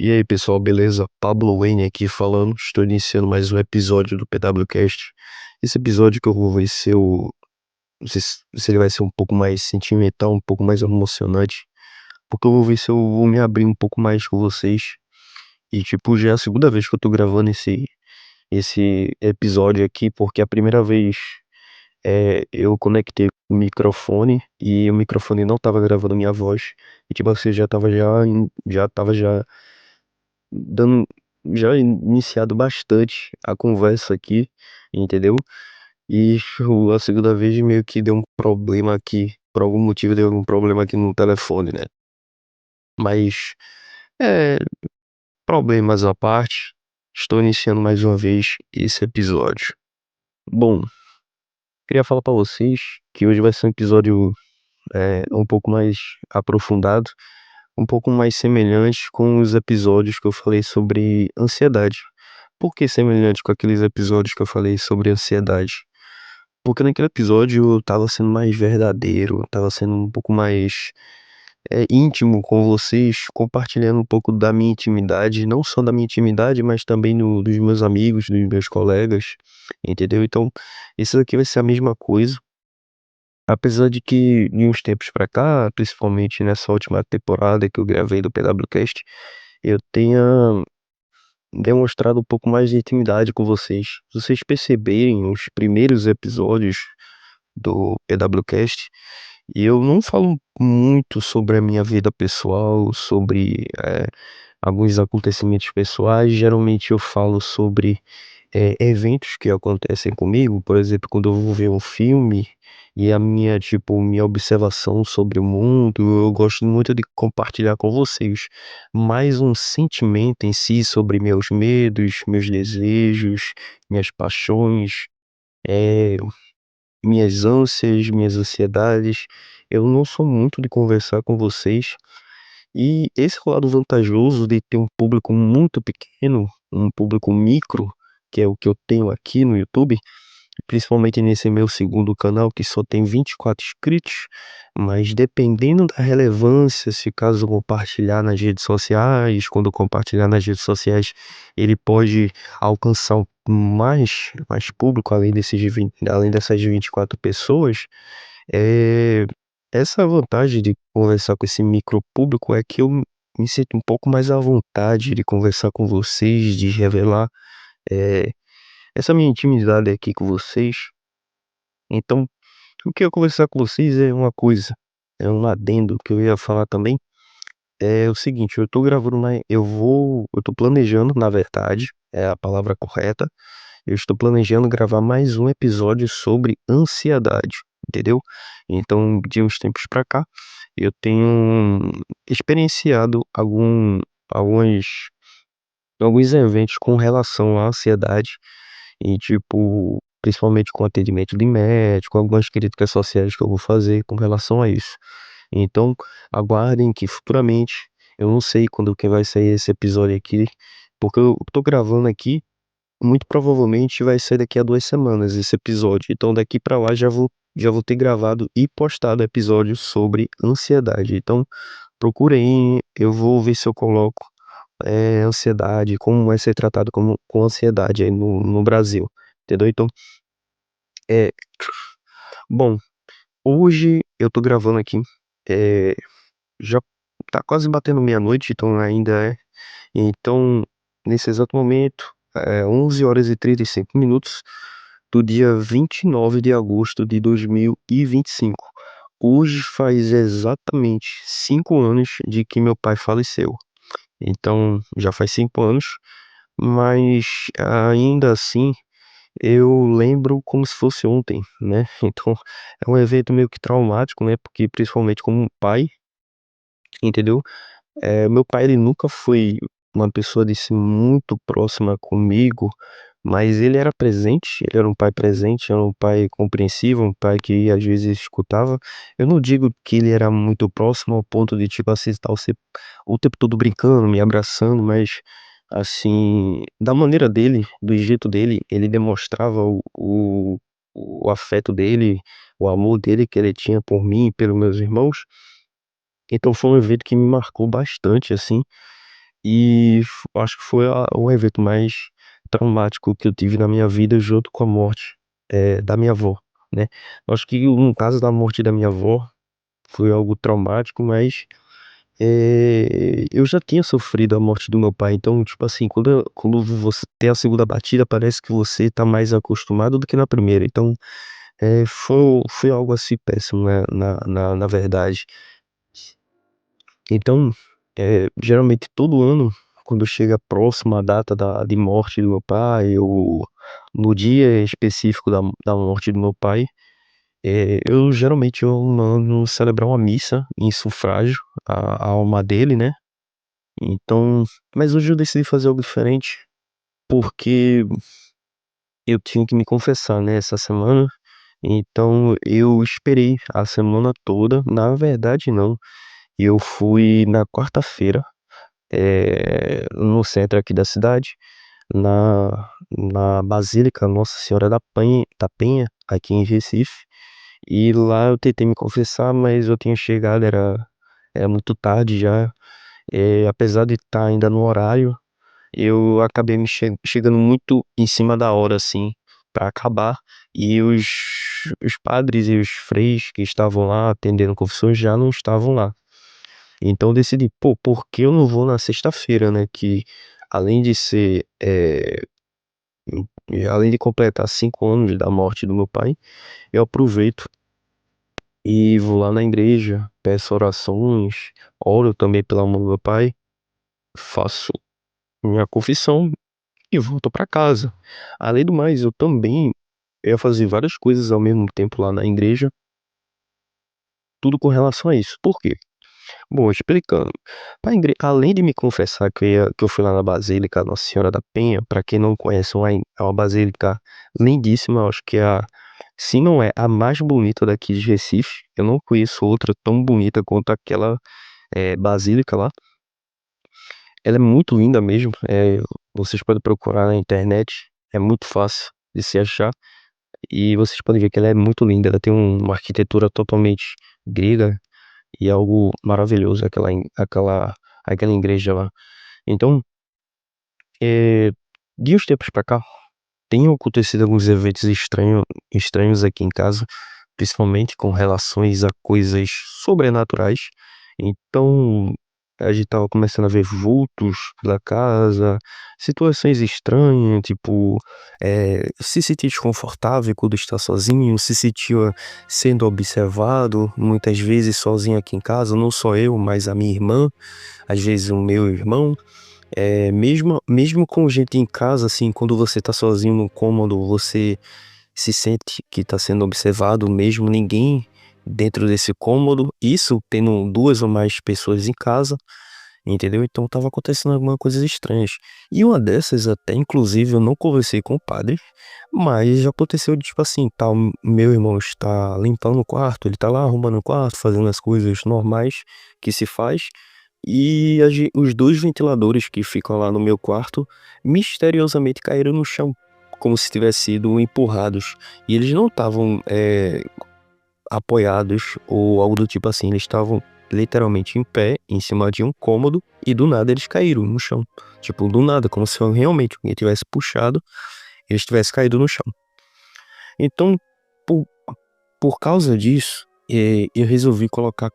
E aí, pessoal, beleza? Pablo Wayne aqui falando. Estou iniciando mais um episódio do PWCast. Esse episódio que eu vou vai ser o. Não sei se ele vai ser um pouco mais sentimental, um pouco mais emocionante. Porque eu vou ver se eu vou me abrir um pouco mais com vocês. E, tipo, já é a segunda vez que eu tô gravando esse episódio aqui, porque a primeira vez eu conectei o microfone e o microfone não tava gravando minha voz. E, tipo, você já tava dando já iniciado bastante a conversa aqui, entendeu? E a segunda vez meio que deu um problema aqui, por algum motivo deu um problema aqui no telefone, né? Mas é, problemas à parte, estou iniciando mais uma vez esse episódio. Bom, queria falar pra vocês que hoje vai ser um episódio um pouco mais aprofundado, um pouco mais semelhante com os episódios que eu falei sobre ansiedade. Por que semelhante com aqueles episódios que eu falei sobre ansiedade? Porque naquele episódio eu tava sendo mais verdadeiro, eu tava sendo um pouco mais íntimo com vocês, compartilhando um pouco da minha intimidade, não só da minha intimidade, mas também dos meus amigos, dos meus colegas, entendeu? Então, isso aqui vai ser a mesma coisa. Apesar de que, de uns tempos pra cá, principalmente nessa última temporada que eu gravei do PWCast, eu tenha demonstrado um pouco mais de intimidade com vocês. Se vocês perceberem os primeiros episódios do PWCast, eu não falo muito sobre a minha vida pessoal, sobre alguns acontecimentos pessoais. Geralmente eu falo sobre eventos que acontecem comigo, por exemplo, quando eu vou ver um filme e minha observação sobre o mundo, eu gosto muito de compartilhar com vocês. Mais um sentimento em si sobre meus medos, meus desejos, minhas paixões, eh, minhas ânsias, minhas ansiedades. Eu não sou muito de conversar com vocês. E esse é o lado vantajoso de ter um público muito pequeno, um público micro, que é o que eu tenho aqui no YouTube, principalmente nesse meu segundo canal que só tem 24 inscritos, mas dependendo da relevância, se caso eu compartilhar nas redes sociais, quando eu compartilhar nas redes sociais, ele pode alcançar mais público além dessas 24 pessoas. É, essa vantagem de conversar com esse micro público é que eu me sinto um pouco mais à vontade de conversar com vocês, de revelar eh, essa minha intimidade aqui com vocês. Então, o que eu conversar com vocês é uma coisa, é um adendo que eu ia falar também. É o seguinte, eu tô gravando eu tô planejando, na verdade, é a palavra correta. Eu estou planejando gravar mais um episódio sobre ansiedade, entendeu? Então, de uns tempos pra cá, eu tenho experienciado alguns, alguns eventos com relação à ansiedade e, tipo, principalmente com atendimento de médico, algumas críticas sociais que eu vou fazer com relação a isso. Então, aguardem que futuramente, eu não sei quando que vai sair esse episódio aqui, porque eu tô gravando aqui, muito provavelmente vai sair daqui a 2 semanas esse episódio. Então daqui pra lá já vou ter gravado e postado episódio sobre ansiedade. Então procurem, eu vou ver se eu coloco ansiedade, como é ser tratado com ansiedade aí no Brasil. Entendeu? Então, é, bom, hoje eu tô gravando aqui, é, já tá quase batendo meia-noite, então ainda é. Então, nesse exato momento, 11 horas e 35 minutos do dia 29 de agosto de 2025. Hoje faz exatamente 5 anos de que meu pai faleceu. Então, já faz 5 anos, mas ainda assim eu lembro como se fosse ontem, né? Então, é um evento meio que traumático, né? Porque principalmente como pai, entendeu? Meu pai, ele nunca foi uma pessoa de ser muito próxima comigo, mas ele era presente, ele era um pai presente, era um pai compreensivo, um pai que às vezes escutava. Eu não digo que ele era muito próximo ao ponto de, tipo assim, estar o tempo todo brincando, me abraçando, mas assim, da maneira dele, do jeito dele, ele demonstrava o afeto dele, o amor dele que ele tinha por mim e pelos meus irmãos. Então foi um evento que me marcou bastante, assim, e acho que foi o evento mais traumático que eu tive na minha vida, junto com a morte da minha avó, né? Acho que no caso da morte da minha avó foi algo traumático, mas eu já tinha sofrido a morte do meu pai, então, tipo assim, quando você tem a segunda batida, parece que você tá mais acostumado do que na primeira. Então, foi algo assim péssimo, né, na verdade. Então, geralmente todo ano, quando chega próximo a data de morte do meu pai, ou no dia específico da morte do meu pai, eu mando celebrar uma missa em sufrágio à alma dele, né? Então, mas hoje eu decidi fazer algo diferente, porque eu tinha que me confessar, né, essa semana. Então eu esperei a semana toda. Na verdade, não. Eu fui na quarta-feira, no centro aqui da cidade, na Basílica Nossa Senhora da Penha, aqui em Recife. E lá eu tentei me confessar, mas eu tinha chegado, era muito tarde já. Apesar de estar ainda no horário, eu acabei chegando muito em cima da hora, assim, pra acabar. E os padres e os freis que estavam lá atendendo confissões já não estavam lá. Então eu decidi, pô, por que eu não vou na sexta-feira, né? Que além de ser, além de completar 5 anos da morte do meu pai, eu aproveito e vou lá na igreja, peço orações, oro também pela alma do meu pai, faço minha confissão e volto pra casa. Além do mais, eu também ia fazer várias coisas ao mesmo tempo lá na igreja, tudo com relação a isso. Por quê? Bom, explicando. Além de me confessar que eu fui lá na Basílica Nossa Senhora da Penha, para quem não conhece, é uma basílica lindíssima, eu acho que se não é a mais bonita daqui de Recife, eu não conheço outra tão bonita quanto aquela basílica lá. Ela é muito linda mesmo, vocês podem procurar na internet, é muito fácil de se achar. E vocês podem ver que ela é muito linda, ela tem uma arquitetura totalmente grega e algo maravilhoso, aquela igreja lá. Então, é, de uns tempos pra cá, tem acontecido alguns eventos estranhos aqui em casa, principalmente com relações a coisas sobrenaturais. Então, a gente tava começando a ver vultos pela casa, situações estranhas, tipo, se sentir desconfortável quando está sozinho, se sentir sendo observado, muitas vezes sozinho aqui em casa, não só eu, mas a minha irmã, às vezes o meu irmão. Mesmo com gente em casa, assim, quando você tá sozinho no cômodo, você se sente que tá sendo observado, mesmo ninguém dentro desse cômodo, isso tendo duas ou mais pessoas em casa, entendeu? Então tava acontecendo algumas coisas estranhas. E uma dessas, até inclusive, eu não conversei com o padre, mas já aconteceu de tipo assim, tá, o meu irmão está limpando o quarto, ele tá lá arrumando o quarto, fazendo as coisas normais que se faz. E os dois ventiladores que ficam lá no meu quarto misteriosamente caíram no chão, como se tivessem sido empurrados. E eles não estavam apoiados ou algo do tipo assim, eles estavam literalmente em pé, em cima de um cômodo, e do nada eles caíram no chão. Tipo, do nada, como se realmente alguém tivesse puxado, eles tivessem caído no chão. Então, por, por causa disso, eu resolvi colocar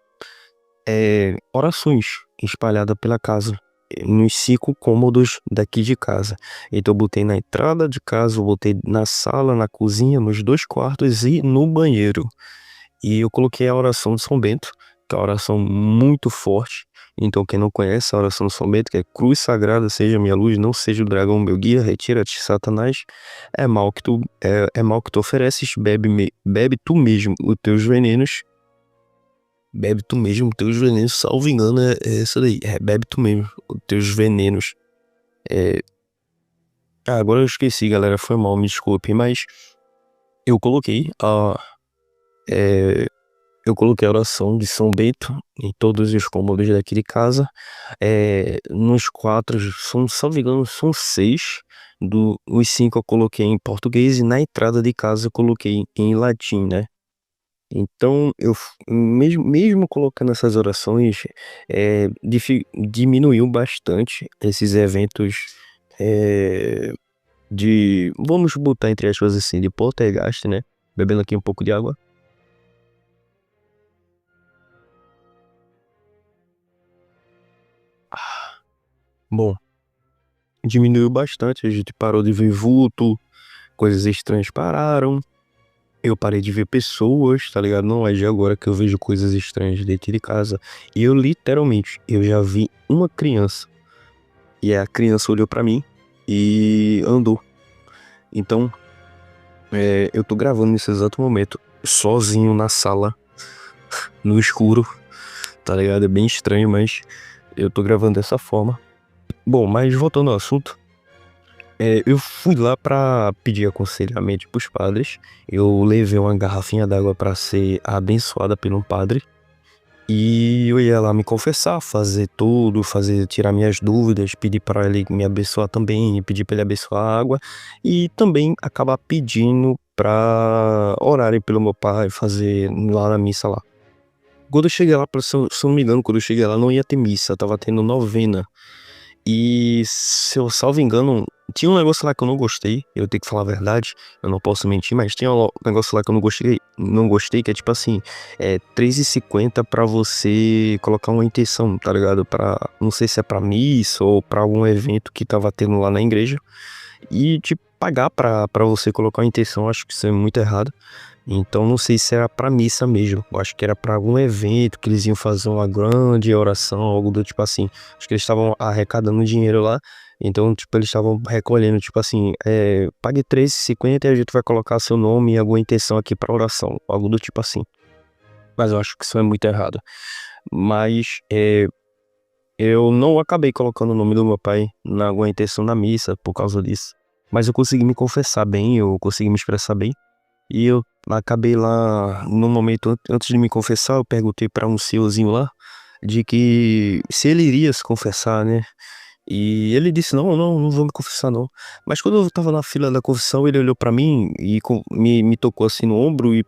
orações espalhadas pela casa, nos 5 cômodos daqui de casa. Então eu botei na entrada de casa, eu botei na sala, na cozinha, nos 2 quartos e no banheiro. E eu coloquei a oração de São Bento, que é uma oração muito forte. Então quem não conhece a oração de São Bento, que é cruz sagrada, seja minha luz, não seja o dragão meu guia, retira-te, Satanás, é mal que tu ofereces, bebe tu mesmo os teus venenos. Bebe tu mesmo teus venenos, salvo engano, é essa daí. Bebe tu mesmo os teus venenos. É... agora eu esqueci, galera. Foi mal, me desculpe. Mas eu coloquei a. é, eu coloquei a oração de São Bento em todos os cômodos daqui de casa. Nos 4, salvo engano, são 6. Os 5 eu coloquei em português e na entrada de casa eu coloquei em latim, né? Então mesmo colocando essas orações, diminuiu bastante esses eventos, eh, de vamos botar entre aspas assim, de poltergeist, né, bebendo aqui um pouco de água. Bom, diminuiu bastante, a gente parou de ver vulto, coisas estranhas pararam, eu parei de ver pessoas, tá ligado? Não é de agora que eu vejo coisas estranhas dentro de casa. E eu literalmente, eu já vi uma criança, e a criança olhou pra mim e andou. Então, eu tô gravando nesse exato momento, sozinho na sala, no escuro, tá ligado? É bem estranho, mas eu tô gravando dessa forma. Bom, mas voltando ao assunto, eu fui lá pra pedir aconselhamento pros padres. Eu levei uma garrafinha d'água pra ser abençoada pelo padre. E eu ia lá me confessar, fazer tudo, tirar minhas dúvidas, pedir pra ele me abençoar também, pedir pra ele abençoar a água e também acabar pedindo pra orarem pelo meu pai, fazer lá na missa lá. Quando eu cheguei lá, se eu não me engano, quando eu cheguei lá não ia ter missa, tava tendo novena. E se eu salvo engano, tinha um negócio lá que eu não gostei, eu tenho que falar a verdade, eu não posso mentir, mas tinha um negócio lá que eu não gostei, que é tipo assim, 3,50 pra você colocar uma intenção, tá ligado? Não sei se é pra missa ou pra algum evento que tava tendo lá na igreja, e te pagar pra você colocar uma intenção, acho que isso é muito errado. Então não sei se era pra missa mesmo. Eu acho que era pra algum evento que eles iam fazer uma grande oração, algo do tipo assim. Acho que eles estavam arrecadando dinheiro lá. Então, tipo, eles estavam recolhendo, tipo assim, pague 3,50 e a gente vai colocar seu nome e alguma intenção aqui pra oração. Algo do tipo assim. Mas eu acho que isso é muito errado. Mas eu não acabei colocando o nome do meu pai na alguma intenção na missa por causa disso. Mas eu consegui me confessar bem, eu consegui me expressar bem. E eu acabei lá, no momento antes de me confessar, eu perguntei pra um senhorzinho lá, de que se ele iria se confessar, né? E ele disse: "Não, não, não vou me confessar não". Mas quando eu tava na fila da confissão, ele olhou pra mim e me tocou assim no ombro e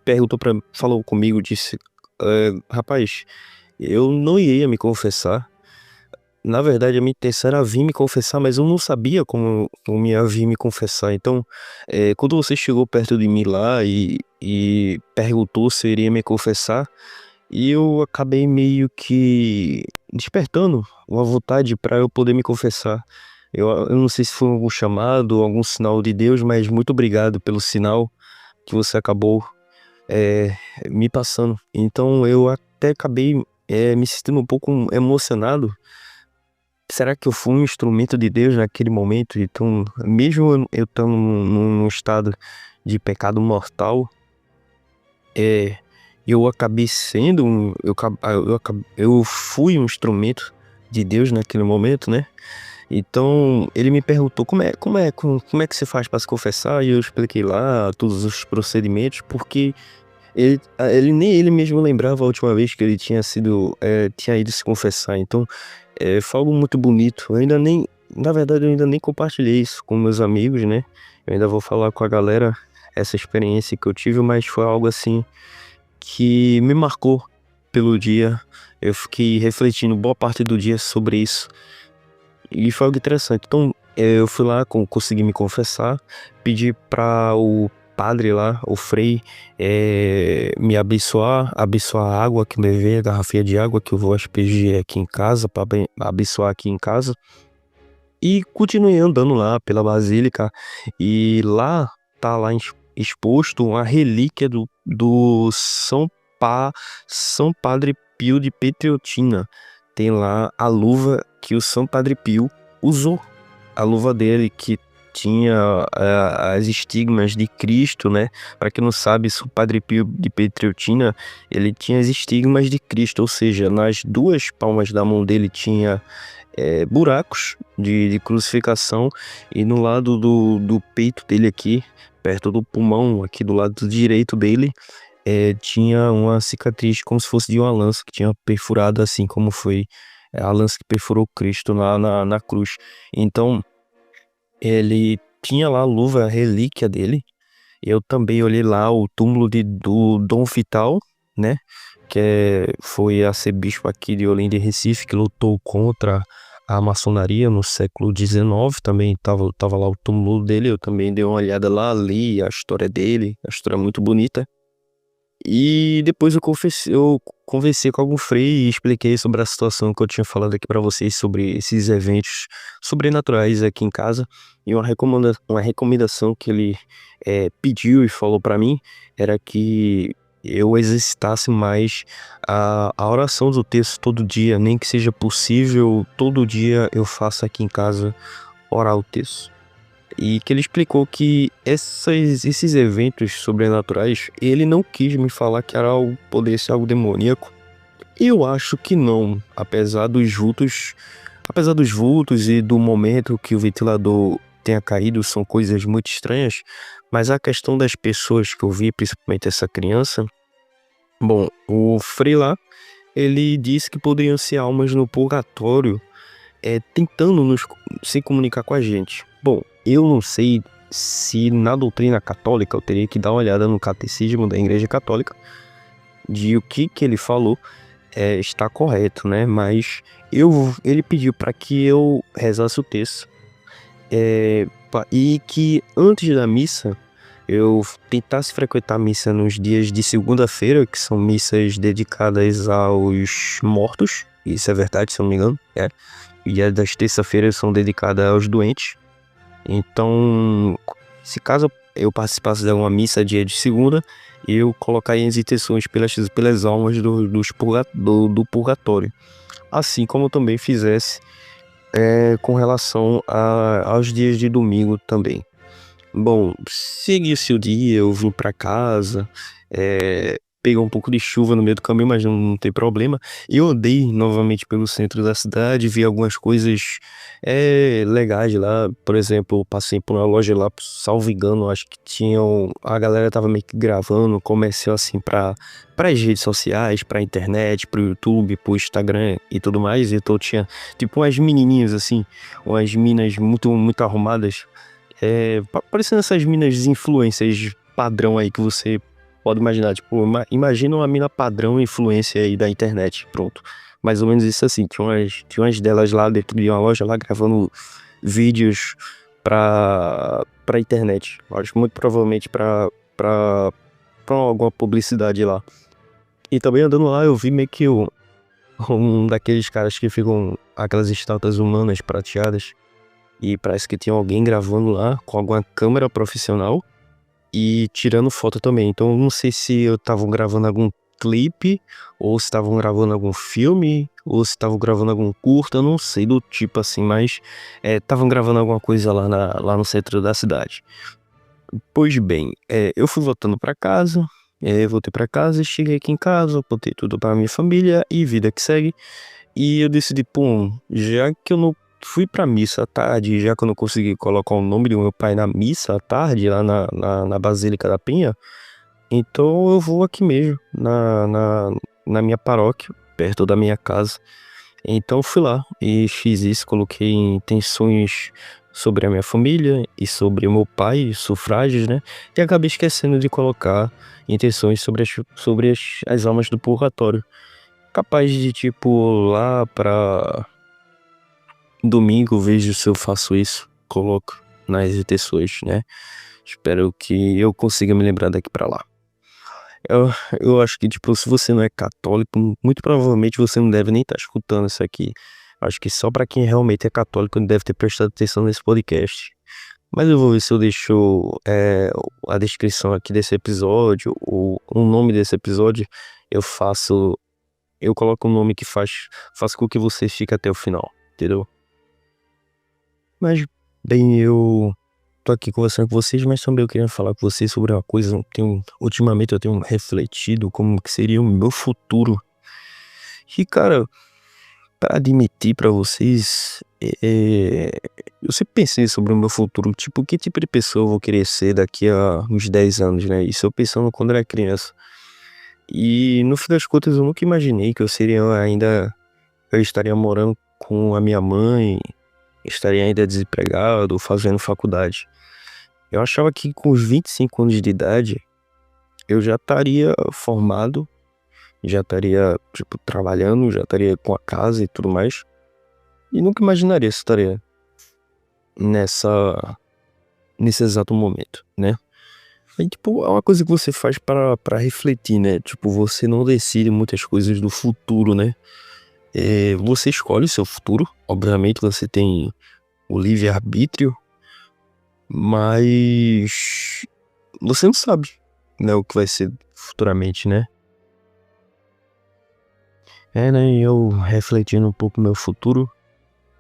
falou comigo, disse: rapaz, eu não iria me confessar. Na verdade, a minha intenção era vir me confessar, mas eu não sabia como ia vir me confessar. Então, quando você chegou perto de mim lá e perguntou se eu iria me confessar, e eu acabei meio que despertando uma vontade para eu poder me confessar. Eu não sei se foi algum chamado, algum sinal de Deus, mas muito obrigado pelo sinal que você acabou, eh, me passando. Então eu até acabei, me sentindo um pouco emocionado. Será que eu fui um instrumento de Deus naquele momento? Então, mesmo eu estando num estado de pecado mortal, é, eu acabei sendo eu fui um instrumento de Deus naquele momento, né? Então, ele me perguntou como é que você faz para se confessar? E eu expliquei lá todos os procedimentos, porque nem ele mesmo lembrava a última vez que ele tinha ido se confessar. Então, foi algo muito bonito. Na verdade, eu ainda nem compartilhei isso com meus amigos, né? Eu ainda vou falar com a galera essa experiência que eu tive, mas foi algo assim que me marcou pelo dia. Eu fiquei refletindo boa parte do dia sobre isso e foi algo interessante. Então, eu fui lá, consegui me confessar, pedi para o padre lá, o frei, me abençoar a água que eu levei, a garrafinha de água que eu vou aspergir aqui em casa, para abençoar aqui em casa. E continuei andando lá pela basílica e lá tá lá exposto uma relíquia do São Padre Pio de Petreutina. Tem lá a luva que o São Padre Pio usou. A luva dele que tinha as estigmas de Cristo, né? Para quem não sabe, São Padre Pio de Petreutina, ele tinha as estigmas de Cristo, ou seja, nas duas palmas da mão dele tinha buracos de crucificação, e no lado do peito dele aqui, perto do pulmão, aqui do lado direito dele, tinha uma cicatriz como se fosse de uma lança que tinha perfurado, assim como foi a lança que perfurou Cristo na cruz. Então, ele tinha lá a luva, a relíquia dele. Eu também olhei lá o túmulo do Dom Vital, né? Foi arcebispo aqui de Olinda e Recife, que lutou contra a maçonaria no século XIX. Também tava lá o túmulo dele, eu também dei uma olhada lá, li a história dele, a história é muito bonita. E depois eu conversei com algum frei e expliquei sobre a situação que eu tinha falado aqui pra vocês, sobre esses eventos sobrenaturais aqui em casa. E uma recomendação que ele pediu e falou pra mim era que eu exercitasse mais a oração do texto todo dia, nem que seja possível, todo dia eu faço aqui em casa orar o texto. E que ele explicou que esses eventos sobrenaturais, ele não quis me falar que era algo, poderia ser algo demoníaco. Eu acho que não, apesar dos vultos e do momento que o ventilador tenha caído, são coisas muito estranhas, mas a questão das pessoas que eu vi, principalmente essa criança, bom, o Frei lá, ele disse que poderiam ser almas no purgatório tentando se comunicar com a gente. Bom, eu não sei se na doutrina católica eu teria que dar uma olhada no catecismo da Igreja Católica de o que ele falou está correto, né? Mas ele pediu para que eu rezasse o texto e que antes da missa eu tentasse frequentar a missa nos dias de segunda-feira, que são missas dedicadas aos mortos. Isso é verdade, se eu não me engano. E as das terça-feiras são dedicadas aos doentes. Então, se caso eu participasse de uma missa dia de segunda, eu colocaria as intenções pelas almas do purgatório. Assim como eu também fizesse com relação aos dias de domingo também. Bom, seguisse o dia, eu vim pra casa, pegou um pouco de chuva no meio do caminho, mas não tem problema. Eu andei novamente pelo centro da cidade, vi algumas coisas legais lá. Por exemplo, eu passei por uma loja lá, salvo engano, acho que a galera tava meio que gravando comercial assim para as redes sociais, pra internet, pro YouTube, pro Instagram e tudo mais. Então tinha tipo umas menininhas assim, umas minas muito, muito arrumadas. Parecendo essas minas influências padrão aí que você pode imaginar. Tipo, imagina uma mina padrão influência aí da internet. Pronto. Mais ou menos isso assim. Tinha umas delas lá dentro de uma loja lá gravando vídeos pra internet. Acho muito provavelmente pra alguma publicidade lá. E também andando lá eu vi meio que um daqueles caras que ficam aquelas estátuas humanas prateadas. E parece que tinha alguém gravando lá com alguma câmera profissional e tirando foto também. Então eu não sei se eu estavam gravando algum clipe, ou se estavam gravando algum filme, ou se estavam gravando algum curta, eu não sei do tipo assim, mas estavam gravando alguma coisa lá no centro da cidade. Pois bem, eu fui voltando pra casa, voltei pra casa, cheguei aqui em casa, contei tudo pra minha família e vida que segue. E eu decidi, pô, já que eu não fui pra missa à tarde, já que eu não consegui colocar o nome do meu pai na missa à tarde, lá na Basílica da Penha, então eu vou aqui mesmo, na minha paróquia, perto da minha casa. Então eu fui lá e fiz isso, coloquei intenções sobre a minha família e sobre o meu pai, sufrágios, né? E acabei esquecendo de colocar intenções sobre as almas do purgatório. Capaz de, tipo, lá pra domingo, vejo se eu faço isso, coloco nas intenções, né? Espero que eu consiga me lembrar daqui pra lá. Eu, eu acho que, tipo, se você não é católico, muito provavelmente você não deve nem estar escutando isso aqui. Acho que só pra quem realmente é católico deve ter prestado atenção nesse podcast. Mas eu vou ver se eu deixo a descrição aqui desse episódio, o nome desse episódio, eu faço. Eu coloco um nome que faz com que você fique até o final, entendeu? Mas, bem, eu tô aqui conversando com vocês, mas também eu queria falar com vocês sobre uma coisa. Ultimamente eu tenho refletido como que seria o meu futuro. E, cara, pra admitir pra vocês, eu sempre pensei sobre o meu futuro. Tipo, que tipo de pessoa eu vou querer ser daqui a uns 10 anos, né? Isso eu pensando quando era criança. E, no fim das contas, eu nunca imaginei que eu estaria morando com a minha mãe, estaria ainda desempregado, fazendo faculdade. Eu achava que com os 25 anos de idade eu já estaria formado já estaria, tipo, trabalhando, já estaria com a casa e tudo mais. E nunca imaginaria se estaria nessa, nesse exato momento, né? Aí, tipo, é uma coisa que você faz para refletir, né? Tipo, você não decide muitas coisas do futuro, né? Você escolhe o seu futuro, obviamente você tem o livre-arbítrio, mas você não sabe, né, o que vai ser futuramente, né? Né, eu refletindo um pouco no meu futuro,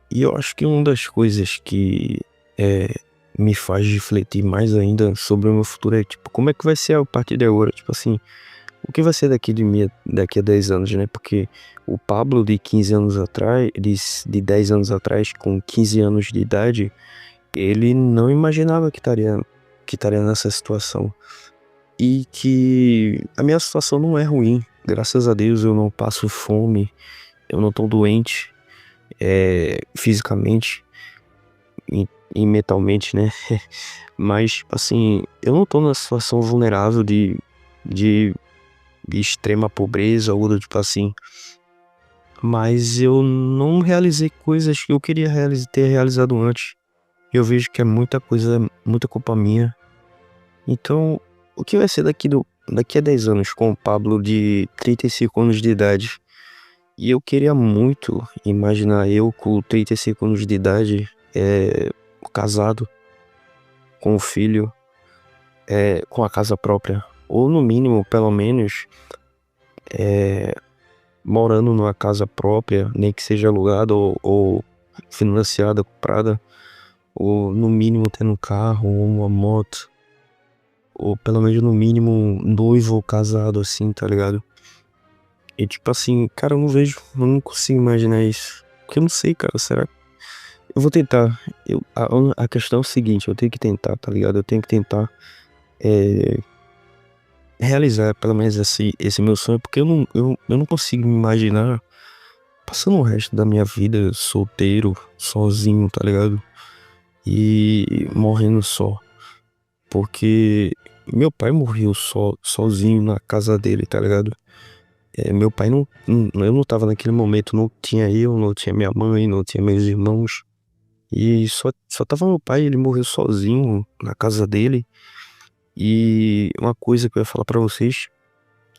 e eu acho que uma das coisas que é, me faz refletir mais ainda sobre o meu futuro é, tipo, como é que vai ser a partir de agora? Tipo assim, o que vai ser daqui a 10 anos, né? Porque o Pablo de 15 anos atrás, de 10 anos atrás, com 15 anos de idade, ele não imaginava que estaria nessa situação. E que a minha situação não é ruim. Graças a Deus eu não passo fome, eu não tô doente, fisicamente e mentalmente, né? Mas, assim, eu não tô numa situação vulnerável de, de extrema pobreza ou do tipo assim. Mas eu não realizei coisas que eu queria ter realizado antes. Eu vejo que é muita coisa, muita culpa minha. Então, o que vai ser daqui a 10 anos com o Pablo de 35 anos de idade? E eu queria muito imaginar eu com 35 anos de idade, casado, com um filho, com a casa própria. Ou no mínimo, pelo menos, morando numa casa própria, nem que seja alugada ou financiada, comprada. Ou no mínimo tendo um carro ou uma moto. Ou pelo menos no mínimo noivo ou casado assim, tá ligado? E tipo assim, cara, eu não consigo imaginar isso. Porque eu não sei, cara, será que eu vou tentar? A questão é o seguinte, eu tenho que tentar, tá ligado? Eu tenho que tentar é, realizar pelo menos esse meu sonho, porque eu não consigo me imaginar passando o resto da minha vida solteiro, sozinho, tá ligado? E morrendo só. Porque meu pai morreu sozinho na casa dele, tá ligado? Meu pai eu não tava naquele momento, não tinha eu, não tinha minha mãe, não tinha meus irmãos. E só tava meu pai, ele morreu sozinho na casa dele. E uma coisa que eu ia falar pra vocês,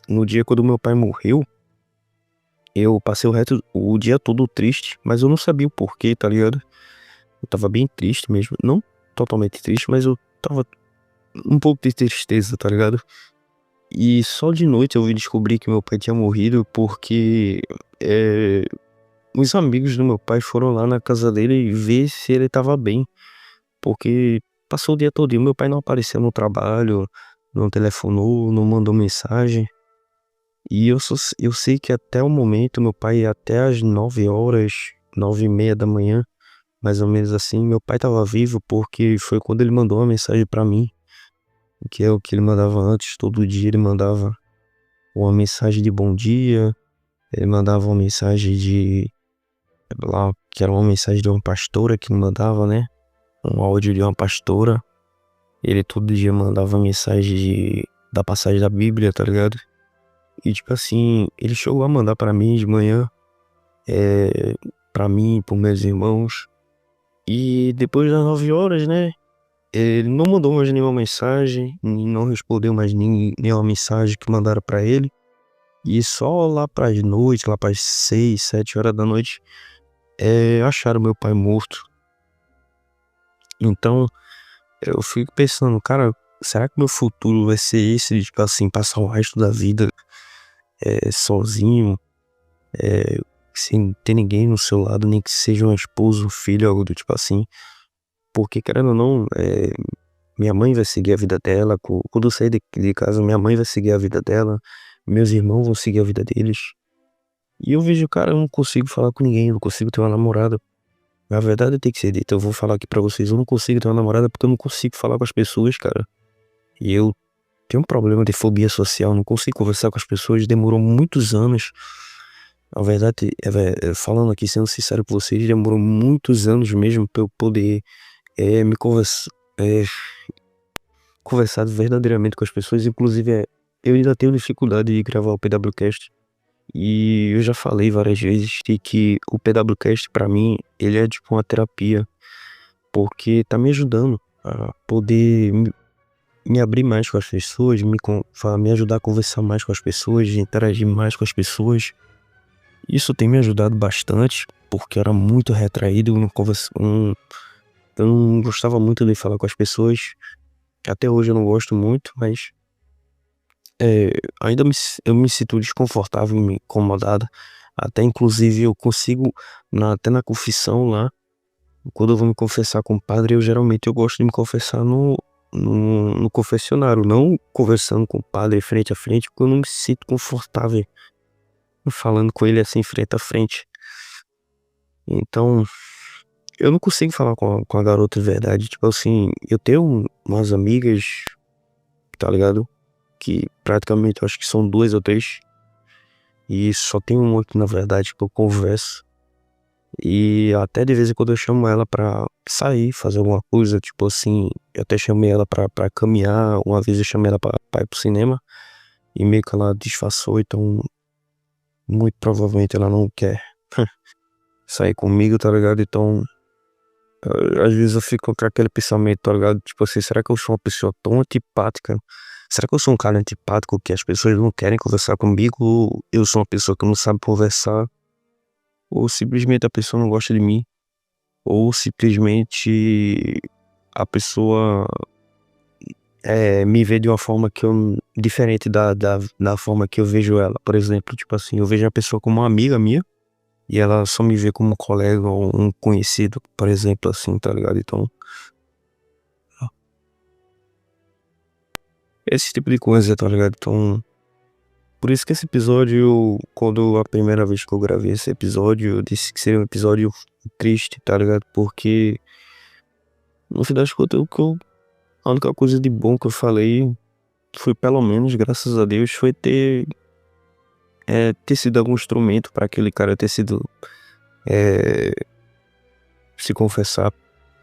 no dia quando meu pai morreu, eu passei o dia todo triste, mas eu não sabia o porquê, tá ligado? Eu tava bem triste mesmo, não totalmente triste, mas eu tava um pouco de tristeza, tá ligado? E só de noite eu vim descobrir que meu pai tinha morrido porque é, os amigos do meu pai foram lá na casa dele ver se ele tava bem. Porque passou o dia todo, meu pai não apareceu no trabalho, não telefonou, não mandou mensagem. E eu sei que até o momento, meu pai, até às 9 horas, 9:30 da manhã, mais ou menos assim, meu pai tava vivo porque foi quando ele mandou uma mensagem pra mim, que é o que ele mandava antes, todo dia ele mandava uma mensagem de bom dia, ele mandava uma mensagem lá, que era uma mensagem de uma pastora que mandava, né? Um áudio de uma pastora. Ele todo dia mandava mensagem da passagem da Bíblia, tá ligado? E tipo assim, ele chegou a mandar pra mim de manhã, é, pra mim, pros meus irmãos. E depois das 9 horas, né? Ele não mandou mais nenhuma mensagem, não respondeu mais nenhuma mensagem que mandaram pra ele. E só lá pras noites, lá pras 6, 7 horas da noite, acharam meu pai morto. Então, eu fico pensando, cara, será que meu futuro vai ser esse, de, tipo assim, passar o resto da vida sozinho, é, sem ter ninguém no seu lado, nem que seja uma esposa, um filho, algo do tipo assim? Porque, querendo ou não, minha mãe vai seguir a vida dela, quando eu sair de casa, minha mãe vai seguir a vida dela, meus irmãos vão seguir a vida deles. E eu vejo, cara, eu não consigo falar com ninguém, eu não consigo ter uma namorada. A verdade tem que ser dita, eu vou falar aqui pra vocês, eu não consigo ter uma namorada porque eu não consigo falar com as pessoas, cara. E eu tenho um problema de fobia social, não consigo conversar com as pessoas, demorou muitos anos. Na verdade, falando aqui, sendo sincero com vocês, demorou muitos anos mesmo pra eu poder me é, conversar verdadeiramente com as pessoas. Inclusive, eu ainda tenho dificuldade de gravar o PWCast. E eu já falei várias vezes de que o PWCast pra mim, ele é tipo uma terapia, porque tá me ajudando a poder me abrir mais com as pessoas, me ajudar a conversar mais com as pessoas, interagir mais com as pessoas. Isso tem me ajudado bastante, porque eu era muito retraído, eu não gostava muito de falar com as pessoas. Até hoje eu não gosto muito, mas é, eu me sinto desconfortável, me incomodado. Até inclusive eu consigo, até na confissão lá, quando eu vou me confessar com o padre, eu gosto de me confessar no confessionário, não conversando com o padre frente a frente, porque eu não me sinto confortável falando com ele assim frente a frente. Então, eu não consigo falar com a garota de verdade. Tipo assim, eu tenho umas amigas, tá ligado? Que praticamente eu acho que são duas ou três. E só tem uma que na verdade que eu converso. E até de vez em quando eu chamo ela pra sair, fazer alguma coisa. Tipo assim, eu até chamei ela pra caminhar. Uma vez eu chamei ela pra ir pro cinema. E meio que ela disfarçou, então muito provavelmente ela não quer sair comigo, tá ligado? Então, às vezes eu fico com aquele pensamento, tá ligado? Tipo assim, será que eu sou uma pessoa tão antipática? Será que eu sou um cara antipático que as pessoas não querem conversar comigo? Ou eu sou uma pessoa que não sabe conversar? Ou simplesmente a pessoa não gosta de mim? Ou simplesmente a pessoa me vê de uma forma que eu, diferente da forma que eu vejo ela? Por exemplo, tipo assim, eu vejo a pessoa como uma amiga minha. E ela só me vê como um colega ou um conhecido, por exemplo, assim, tá ligado? Então, esse tipo de coisa, tá ligado? Então, por isso que esse episódio, quando a primeira vez que eu gravei esse episódio, eu disse que seria um episódio triste, tá ligado? Porque, no fim das contas, a única coisa de bom que eu falei foi, pelo menos, graças a Deus, foi ter sido algum instrumento pra aquele cara ter sido, é, se confessar,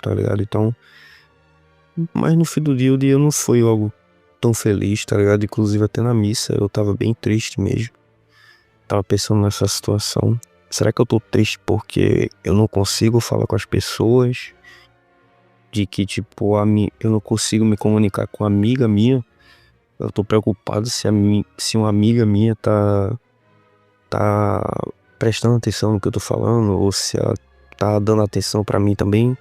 tá ligado? Então, mas no fim do dia, o dia não foi algo tão feliz, tá ligado? Inclusive até na missa eu tava bem triste mesmo. Tava pensando nessa situação. Será que eu tô triste porque eu não consigo falar com as pessoas? De que, tipo, eu não consigo me comunicar com uma amiga minha? Eu tô preocupado se uma amiga minha tá prestando atenção no que eu tô falando, ou se ela tá dando atenção pra mim também.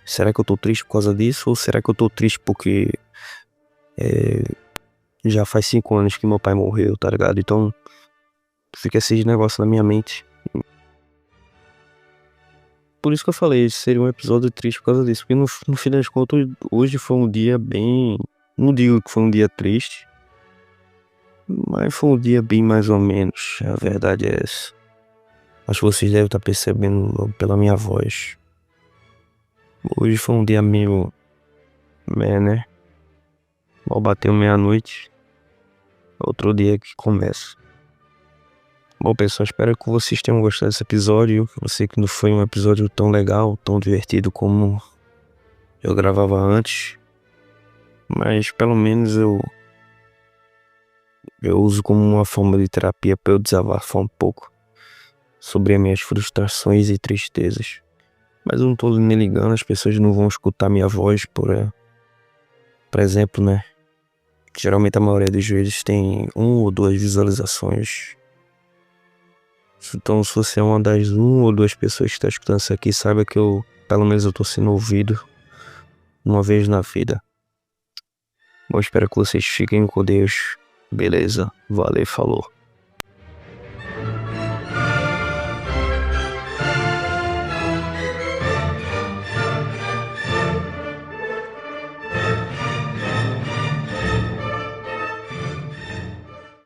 Será que eu tô triste por causa disso? Ou será que eu tô triste porque é, já faz 5 anos que meu pai morreu, tá ligado? Então fica esses negócios na minha mente. Por isso que eu falei, esse seria um episódio triste por causa disso. Porque no fim das contas, hoje foi um dia bem. Não digo que foi um dia triste, mas foi um dia bem mais ou menos. A verdade é essa. Acho que vocês devem estar percebendo pela minha voz. Hoje foi um dia meio. Né? Mal bateu meia-noite. Outro dia que começa. Bom, pessoal, espero que vocês tenham gostado desse episódio. Eu sei que não foi um episódio tão legal, tão divertido como eu gravava antes. Mas pelo menos eu uso como uma forma de terapia para eu desabafar um pouco sobre as minhas frustrações e tristezas. Mas eu não tô nem ligando, as pessoas não vão escutar minha voz por exemplo, né? Geralmente a maioria dos vídeos tem 1 ou 2 visualizações. Então, se você é uma das 1 ou 2 pessoas que está escutando isso aqui, saiba que pelo menos eu tô sendo ouvido uma vez na vida. Bom, espero que vocês fiquem com Deus. Beleza, valeu, falou.